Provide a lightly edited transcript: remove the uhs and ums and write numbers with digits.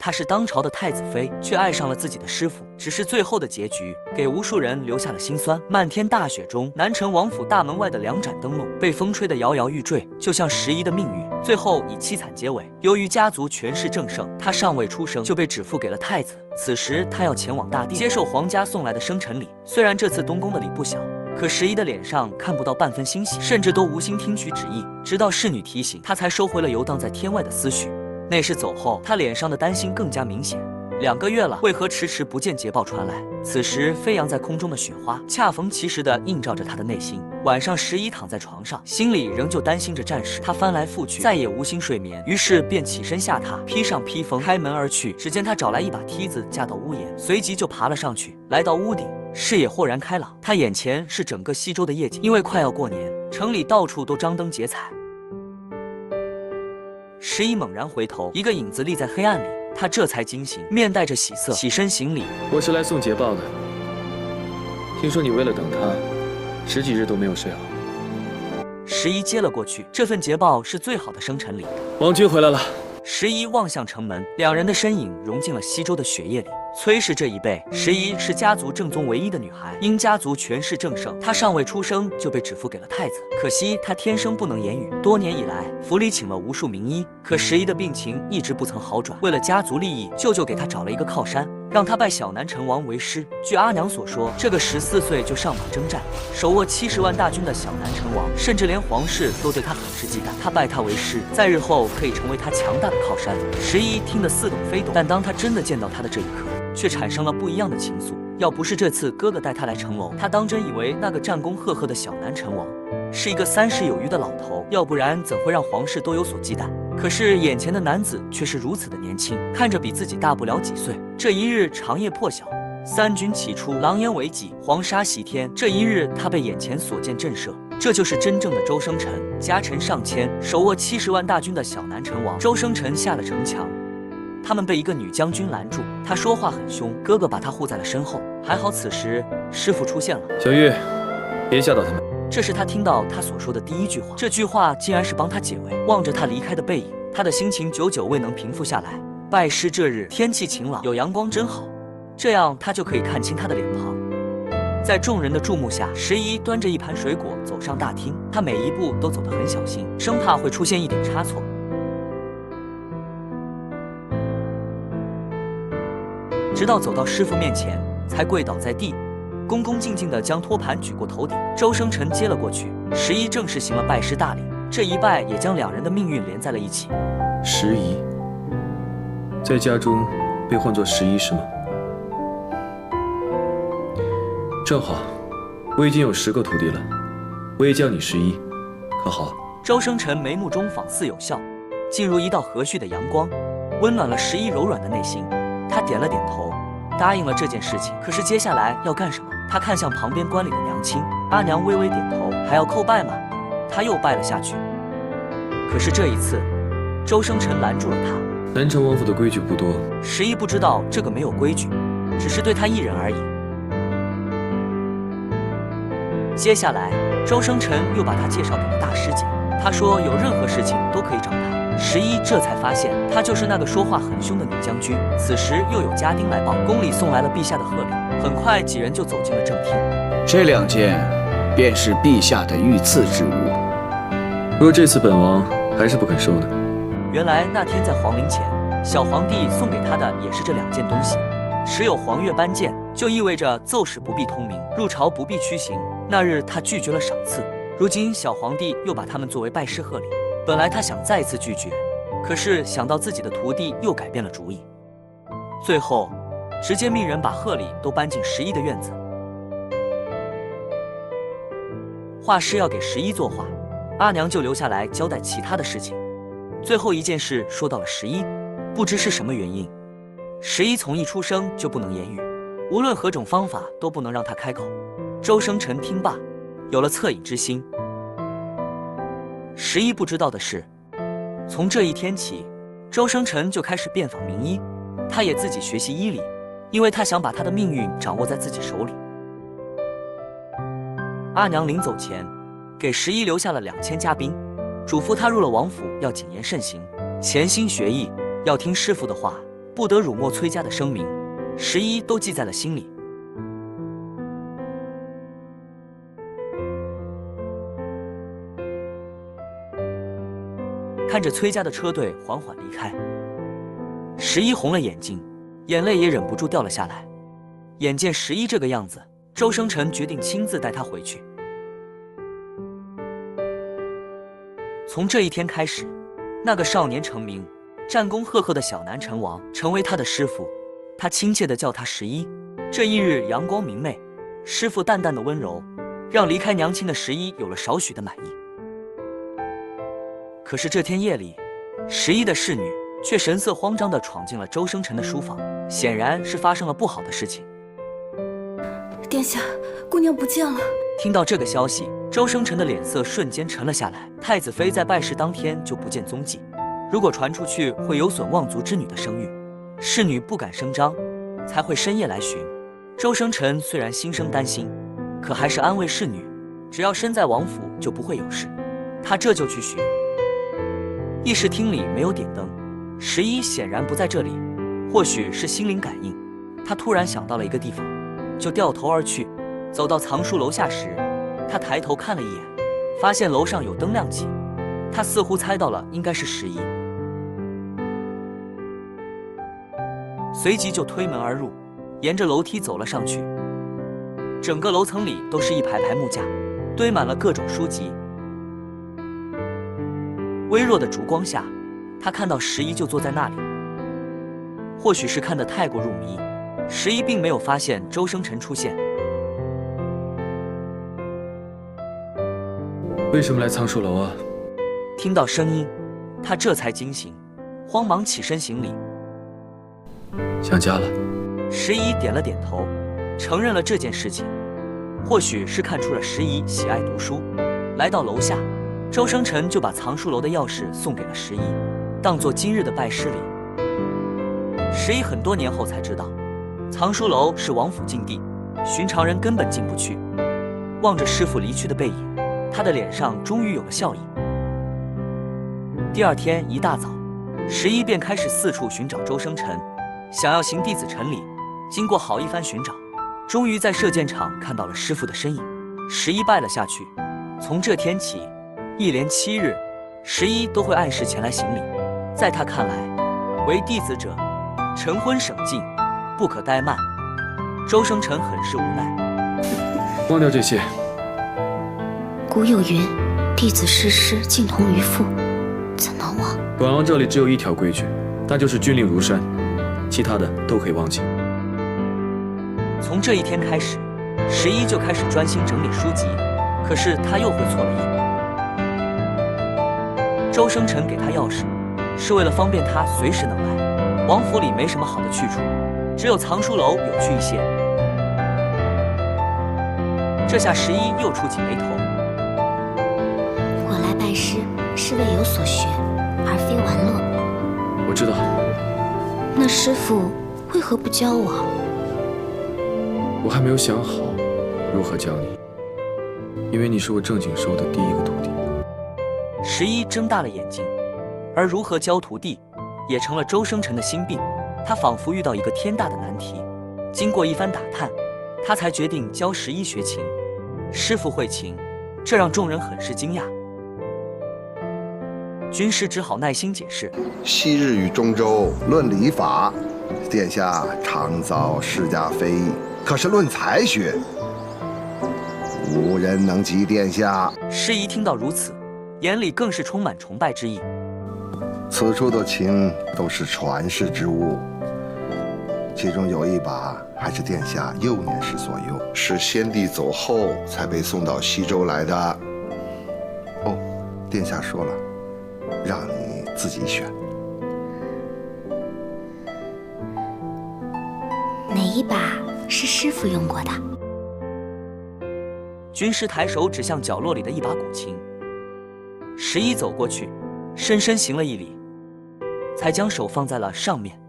她是当朝的太子妃，却爱上了自己的师傅。只是最后的结局给无数人留下了心酸。漫天大雪中，南城王府大门外的2盏灯笼被风吹得摇摇欲坠，就像时宜的命运，最后以凄惨结尾。由于家族权势正盛，她尚未出生就被指付给了太子。此时她要前往大殿，接受皇家送来的生辰礼。虽然这次东宫的礼不小，可时宜的脸上看不到半分欣喜，甚至都无心听取旨意。直到侍女提醒，她才收回了游荡在天外的思绪。内侍走后，她脸上的担心更加明显。2个月了，为何迟迟不见捷报传来？此时飞扬在空中的雪花，恰逢其时地映照着她的内心。晚上，时宜躺在床上，心里仍旧担心着战事。她翻来覆去，再也无心睡眠，于是便起身下榻，披上披风，开门而去。只见她找来一把梯子架到屋檐，随即就爬了上去。来到屋顶，视野豁然开朗，她眼前是整个西周的夜景。因为快要过年，城里到处都张灯结彩。时宜猛然回头，一个影子立在黑暗里。他这才惊醒，面带着喜色，起身行礼。我是来送捷报的。听说你为了等他，10几日都没有睡好。时宜接了过去，这份捷报是最好的生辰礼。王君回来了。时宜望向城门，2人的身影融进了西周的血液里。崔氏这一辈，时宜是家族正宗唯一的女孩，因家族权势正盛，她尚未出生就被指付给了太子。可惜她天生不能言语，多年以来府里请了无数名医，可时宜的病情一直不曾好转。为了家族利益，舅舅给她找了一个靠山，让他拜小南城王为师。据阿娘所说，这个14岁就上马征战，手握70万大军的小南城王，甚至连皇室都对他很是忌惮。他拜他为师，在日后可以成为他强大的靠山。时宜听得似懂非懂，但当他真的见到他的这一刻，却产生了不一样的情愫。要不是这次哥哥带他来城楼，他当真以为那个战功赫赫的小南城王是一个30有余的老头，要不然怎会让皇室都有所忌惮？可是眼前的男子却是如此的年轻，看着比自己大不了几岁。这一日长夜破晓，3军齐出，狼烟为己，黄沙袭天。这一日，他被眼前所见震慑。这就是真正的周生辰，家臣上千，手握70万大军的小南城王。周生辰下了城墙，他们被一个女将军拦住，她说话很凶，哥哥把她护在了身后。还好此时师傅出现了。小玉，别吓到他们。这是他听到他所说的第一句话，这句话竟然是帮他解围。望着他离开的背影，他的心情久久未能平复下来。拜师这日天气晴朗，有阳光真好，这样他就可以看清他的脸庞。在众人的注目下，时宜端着一盘水果走上大厅，他每一步都走得很小心，生怕会出现一点差错。直到走到师傅面前，才跪倒在地，恭恭敬敬地将托盘举过头顶。周生辰接了过去，时宜正式行了拜师大礼。这一拜也将2人的命运连在了一起。时宜在家中被唤作时宜是吗？正好，我已经有10个徒弟了，我也叫你时宜，可好？周生辰眉目中仿似有笑，竟如一道和煦的阳光，温暖了时宜柔软的内心。他点了点头，答应了这件事情。可是接下来要干什么？他看向旁边观礼的娘亲，阿娘微微点头，还要叩拜吗？他又拜了下去。可是这一次，周生辰拦住了他。南城王府的规矩不多，时宜不知道这个没有规矩，只是对他一人而已。接下来，周生辰又把他介绍给了大师姐，他说有任何事情都可以找他。时宜这才发现，她就是那个说话很凶的女将军。此时又有家丁来报，宫里送来了陛下的贺礼。很快几人就走进了正厅。这2件便是陛下的御赐之物。若这次本王还是不肯收呢？原来那天在皇陵前，小皇帝送给他的也是这2件东西。持有皇月颁剑，就意味着奏使不必通明，入朝不必屈行。那日他拒绝了赏赐，如今小皇帝又把他们作为拜师贺礼。本来他想再次拒绝，可是想到自己的徒弟又改变了主意，最后直接命人把贺礼都搬进时宜的院子。画师要给时宜作画，阿娘就留下来交代其他的事情。最后一件事说到了时宜，不知是什么原因，时宜从一出生就不能言语，无论何种方法都不能让他开口。周生辰听罢，有了恻隐之心。时宜不知道的是，从这一天起，周生辰就开始遍访名医，他也自己学习医理，因为他想把他的命运掌握在自己手里。阿娘临走前，给时宜留下了2000家兵，嘱咐他入了王府要谨言慎行，潜心学艺，要听师傅的话，不得辱没崔家的声明，十一都记在了心里。看着崔家的车队缓缓离开，十一红了眼睛，眼泪也忍不住掉了下来。眼见十一这个样子，周生辰决定亲自带他回去。从这一天开始，那个少年成名、战功赫赫的小南陈王成为他的师傅，他亲切地叫他十一。这一日阳光明媚，师傅淡淡的温柔，让离开娘亲的十一有了少许的满意。可是这天夜里，十一的侍女却神色慌张地闯进了周生辰的书房，显然是发生了不好的事情。殿下，姑娘不见了。听到这个消息，周生辰的脸色瞬间沉了下来。太子妃在拜师当天就不见踪迹，如果传出去会有损望族之女的声誉，侍女不敢声张，才会深夜来寻。周生辰虽然心生担心，可还是安慰侍女，只要身在王府就不会有事。他这就去寻。议事厅里没有点灯，十一显然不在这里，或许是心灵感应，他突然想到了一个地方，就掉头而去。走到藏书楼下时，他抬头看了一眼，发现楼上有灯亮起，他似乎猜到了应该是十一，随即就推门而入，沿着楼梯走了上去。整个楼层里都是一排排木架，堆满了各种书籍。微弱的烛光下，他看到十一就坐在那里。或许是看得太过入迷，十一并没有发现周生辰出现。为什么来藏书楼啊？听到声音，他这才惊醒，慌忙起身行礼。想家了。十一点了点头，承认了这件事情。或许是看出了十一喜爱读书，来到楼下，周生辰就把藏书楼的钥匙送给了十一，当作今日的拜师礼。十一很多年后才知道，藏书楼是王府禁地，寻常人根本进不去。望着师傅离去的背影，他的脸上终于有了笑意。第二天一大早，十一便开始四处寻找周生辰，想要行弟子陈礼。经过好一番寻找，终于在射箭场看到了师傅的身影。十一拜了下去。从这天起，一连7日，十一都会按时前来行礼。在他看来，为弟子者，晨昏省进，不可怠慢。周生辰很是无奈，忘掉这些。古有云，弟子失师，竟同于父，怎能忘？本王这里只有一条规矩，那就是军令如山，其他的都可以忘记。从这一天开始，十一就开始专心整理书籍，可是他又会错了意。周生辰给他钥匙，是为了方便他随时能来。王府里没什么好的去处，只有藏书楼有趣一些。这下十一又触起眉头。我来拜师是为有所学，而非玩乐。我知道。那师傅为何不教我？我还没有想好如何教你，因为你是我正经收的第一个徒弟。十一睁大了眼睛，而如何教徒弟，也成了周生辰的心病。他仿佛遇到一个天大的难题，经过一番打探，他才决定教十一学琴。师傅会琴，这让众人很是惊讶。军师只好耐心解释：昔日与中州论礼法，殿下常遭世家非议，可是论才学，无人能及殿下。师仪听到如此，眼里更是充满崇拜之意。此处的琴都是传世之物，其中有一把还是殿下幼年时所用，是先帝走后才被送到西周来的。哦，殿下说了，让你自己选。哪一把是师傅用过的？军师抬手指向角落里的一把古琴。十一走过去，深深行了一礼，才将手放在了上面。